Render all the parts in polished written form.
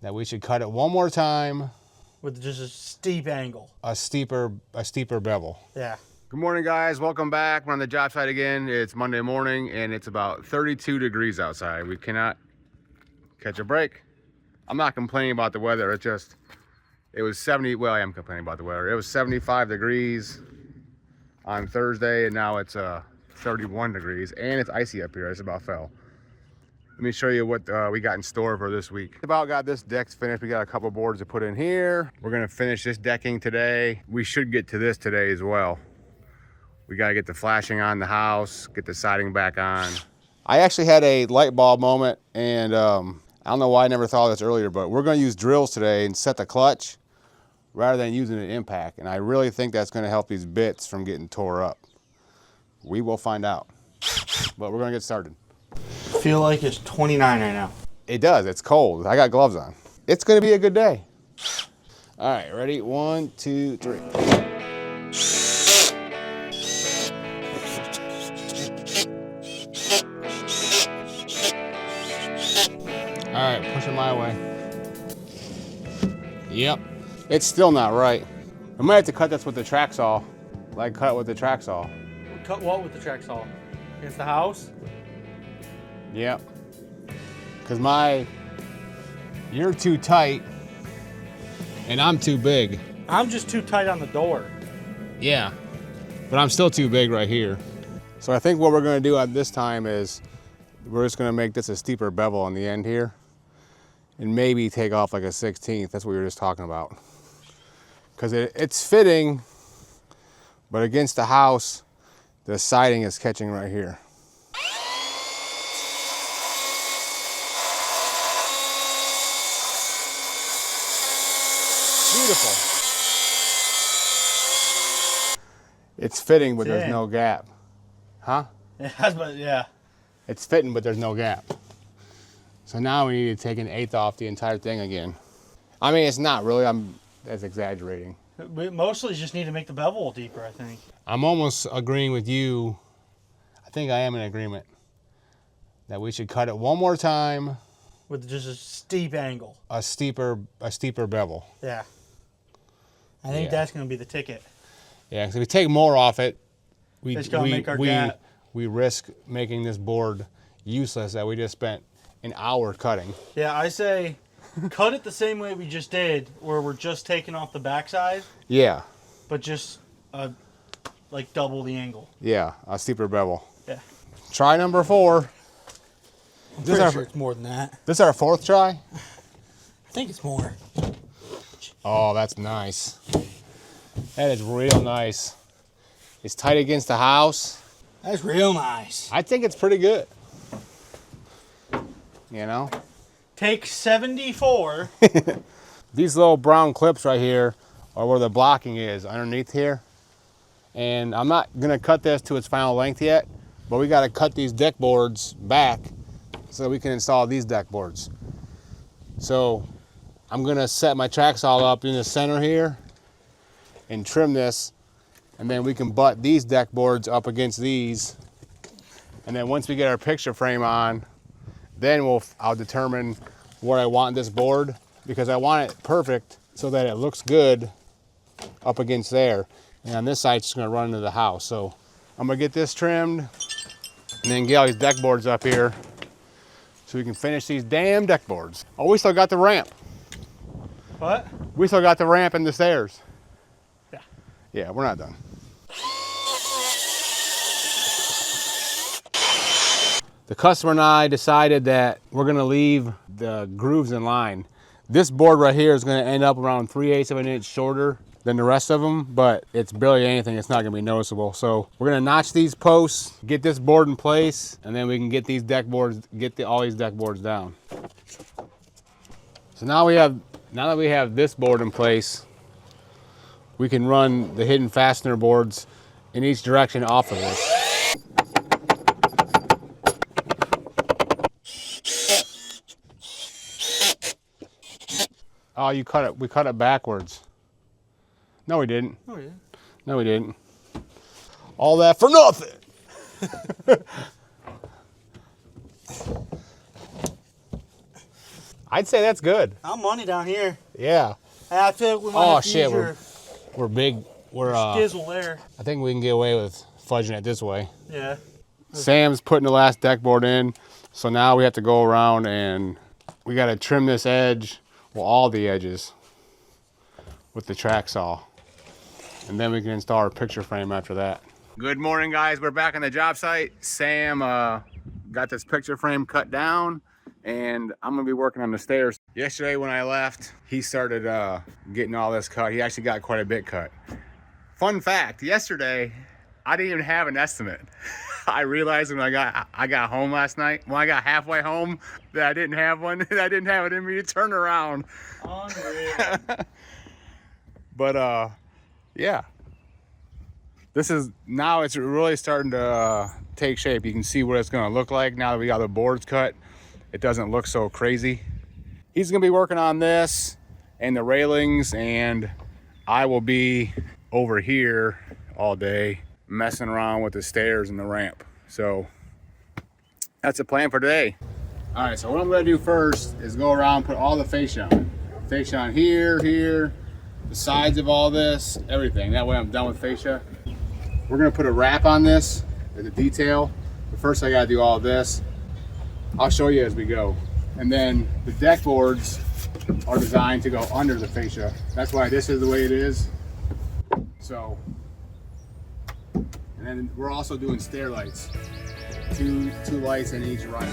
that we should cut it one more time with just a steep angle, a steeper bevel. Yeah. Good morning, guys. Welcome back. We're on the job site again. It's Monday morning and it's about 32 degrees outside. We cannot catch a break. I'm not complaining about the weather. It was 70. Well, I am complaining about the weather. It was 75 degrees on Thursday and now it's 31 degrees and it's icy up here. It's about fell. Let me show you what we got in store for this week. About got this deck finished. We got a couple boards to put in here. We're gonna finish this decking today. We should get to this today as well. We gotta get the flashing on the house, get the siding back on. I actually had a light bulb moment and I don't know why I never thought of this earlier, but we're gonna use drills today and set the clutch rather than using an impact. And I really think that's gonna help these bits from getting tore up. We will find out, but we're gonna get started. I feel like it's 29 right now. It does, it's cold. I got gloves on. It's gonna be a good day. All right, ready? 1, 2, 3. All right, push it my way. Yep, it's still not right. I might have to cut this with the track saw. Like cut it with the track saw. Cut what with the track saw? Against the house? Yep. Because you're too tight and I'm too big. I'm just too tight on the door. Yeah, but I'm still too big right here. So I think what we're gonna do at this time is we're just gonna make this a steeper bevel on the end here and maybe take off like a 16th. That's what we were just talking about. Because it's fitting, but against the house, the siding is catching right here. Beautiful. It's fitting, but there's no gap. Huh? Yeah. It's fitting, but there's no gap. So now we need to take an 1/8 off the entire thing again. I mean, it's not really, that's exaggerating. We mostly just need to make the bevel deeper, I think. I'm almost agreeing with you. I think I am in agreement that we should cut it one more time with just a steep angle. A steeper bevel. Yeah. I think that's going to be the ticket. Yeah, because if we take more off it, we risk making this board useless that we just spent an hour cutting. Yeah, I say cut it the same way we just did, where we're just taking off the backside. Yeah. But just like double the angle. Yeah, a steeper bevel. Yeah. Try number 4. I'm pretty sure it's more than that. This is our 4th try? I think it's more. Oh, that's nice. That is real nice. It's tight against the house. That's real nice. I think it's pretty good. You know? Take 74. These little brown clips right here are where the blocking is, underneath here. And I'm not gonna cut this to its final length yet, but we gotta cut these deck boards back so we can install these deck boards. So I'm gonna set my track saw up in the center here and trim this, and then we can butt these deck boards up against these. And then once we get our picture frame on, then I'll determine where I want this board, because I want it perfect so that it looks good up against there. And on this side, it's just gonna run into the house. So I'm gonna get this trimmed and then get all these deck boards up here so we can finish these damn deck boards. Oh, we still got the ramp. What? We still got the ramp and the stairs. Yeah. Yeah, we're not done. The customer and I decided that we're gonna leave the grooves in line. This board right here is gonna end up around 3/8 of an inch shorter than the rest of them, but it's barely anything. It's not gonna be noticeable. So we're gonna notch these posts, get this board in place, and then we can get these deck boards, all these deck boards down. So now that we have this board in place, we can run the hidden fastener boards in each direction off of this. Oh, we cut it backwards. No, we didn't. Oh, yeah. No, we didn't. All that for nothing. I'd say that's good. I'm money down here. Yeah. And I feel like we might have to use your we're big. We're skizzle there. I think we can get away with fudging it this way. Yeah. Sam's putting the last deck board in, so now we have to go around and we got to trim this edge, well, all the edges, with the track saw, and then we can install our picture frame after that. Good morning, guys. We're back on the job site. Sam got this picture frame cut down, and I'm gonna be working on the stairs. Yesterday when I left, he started getting all this cut. He actually got quite a bit cut. Fun fact, yesterday, I didn't even have an estimate. I realized when I got home last night, when I got halfway home, that I didn't have one, and I didn't have it in me to turn around. Unreal. But yeah. Now it's really starting to take shape. You can see what it's gonna look like now that we got the boards cut. It doesn't look so crazy. He's gonna be working on this and the railings, and I will be over here all day messing around with the stairs and the ramp. So that's the plan for today. All right, so what I'm gonna do first is go around and put all the fascia on. Fascia on here, the sides of all this, everything. That way I'm done with fascia. We're gonna put a wrap on this as a detail. But first I gotta do all this. I'll show you as we go. And then the deck boards are designed to go under the fascia. That's why this is the way it is. So, and then we're also doing stair lights. Two lights in each right.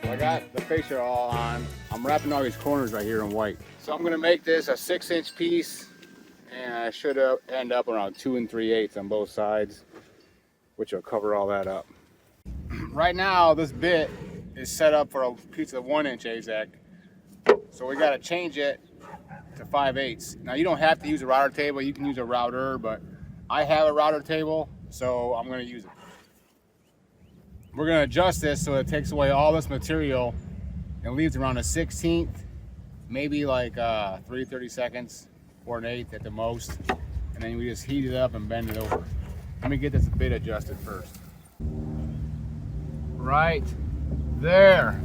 I got the fascia all on. I'm wrapping all these corners right here in white. So I'm gonna make this a 6-inch piece, and I should end up around 2 3/8 on both sides, which will cover all that up. Right now, this bit is set up for a piece of 1-inch AZEK, so we gotta change it to 5/8. Now you don't have to use a router table, you can use a router, but I have a router table, so I'm gonna use it. We're gonna adjust this so it takes away all this material and leaves around a 1/16, maybe like 3/32 or 1/8 at the most. And then we just heat it up and bend it over. Let me get this bit adjusted first. Right there.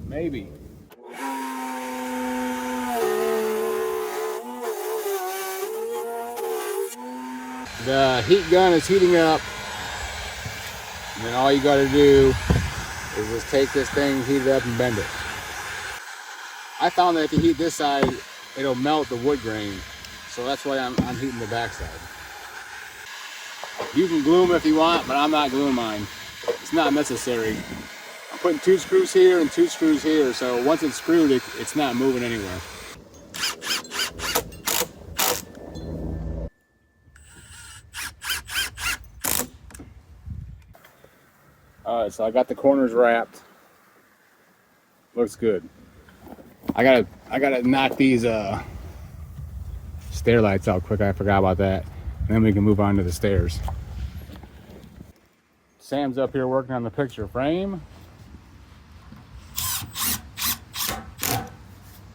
Maybe. The heat gun is heating up. And then all you got to do is just take this thing, heat it up, and bend it. I found that if you heat this side, it'll melt the wood grain. So that's why I'm heating the back side. You can glue them if you want, but I'm not gluing mine. It's not necessary. I'm putting 2 screws here and 2 screws here, so once it's screwed, it's not moving anywhere. Alright, so I got the corners wrapped. Looks good. I gotta knock these stair lights out quick. I forgot about that. And then we can move on to the stairs. Sam's up here working on the picture frame.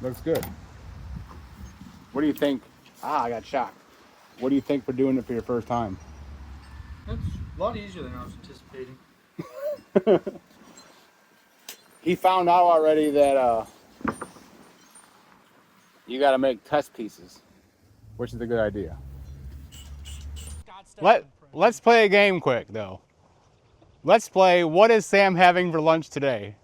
Looks good. What do you think? I got shocked. What do you think for doing it for your first time? That's a lot easier than I was anticipating. He found out already that you got to make test pieces, which is a good idea. Let's play a game quick though. Let's play what is Sam having for lunch today?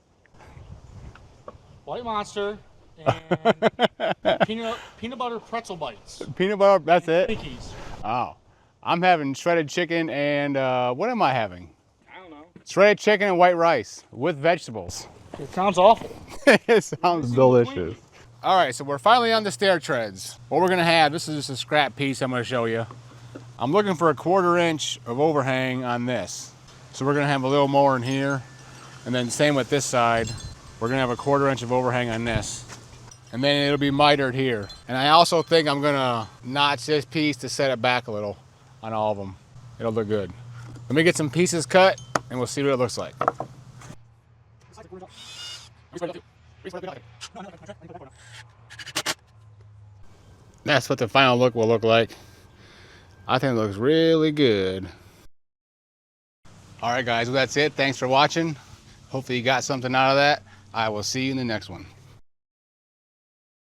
White Monster and peanut butter pretzel bites. Peanut butter, that's it? Twinkies. Oh, I'm having shredded chicken and what am I having? I don't know. Shredded chicken and white rice with vegetables. It sounds awful. It sounds delicious. All right, so we're finally on the stair treads. What we're gonna have, this is just a scrap piece I'm gonna show you. I'm looking for a 1/4 inch of overhang on this. So we're gonna have a little more in here. And then same with this side. We're gonna have a 1/4 inch of overhang on this. And then it'll be mitered here. And I also think I'm gonna notch this piece to set it back a little on all of them. It'll look good. Let me get some pieces cut and we'll see what it looks like. That's what the final look will look like. I think it looks really good. All right, guys, well, that's it. Thanks for watching. Hopefully you got something out of that. I will see you in the next one.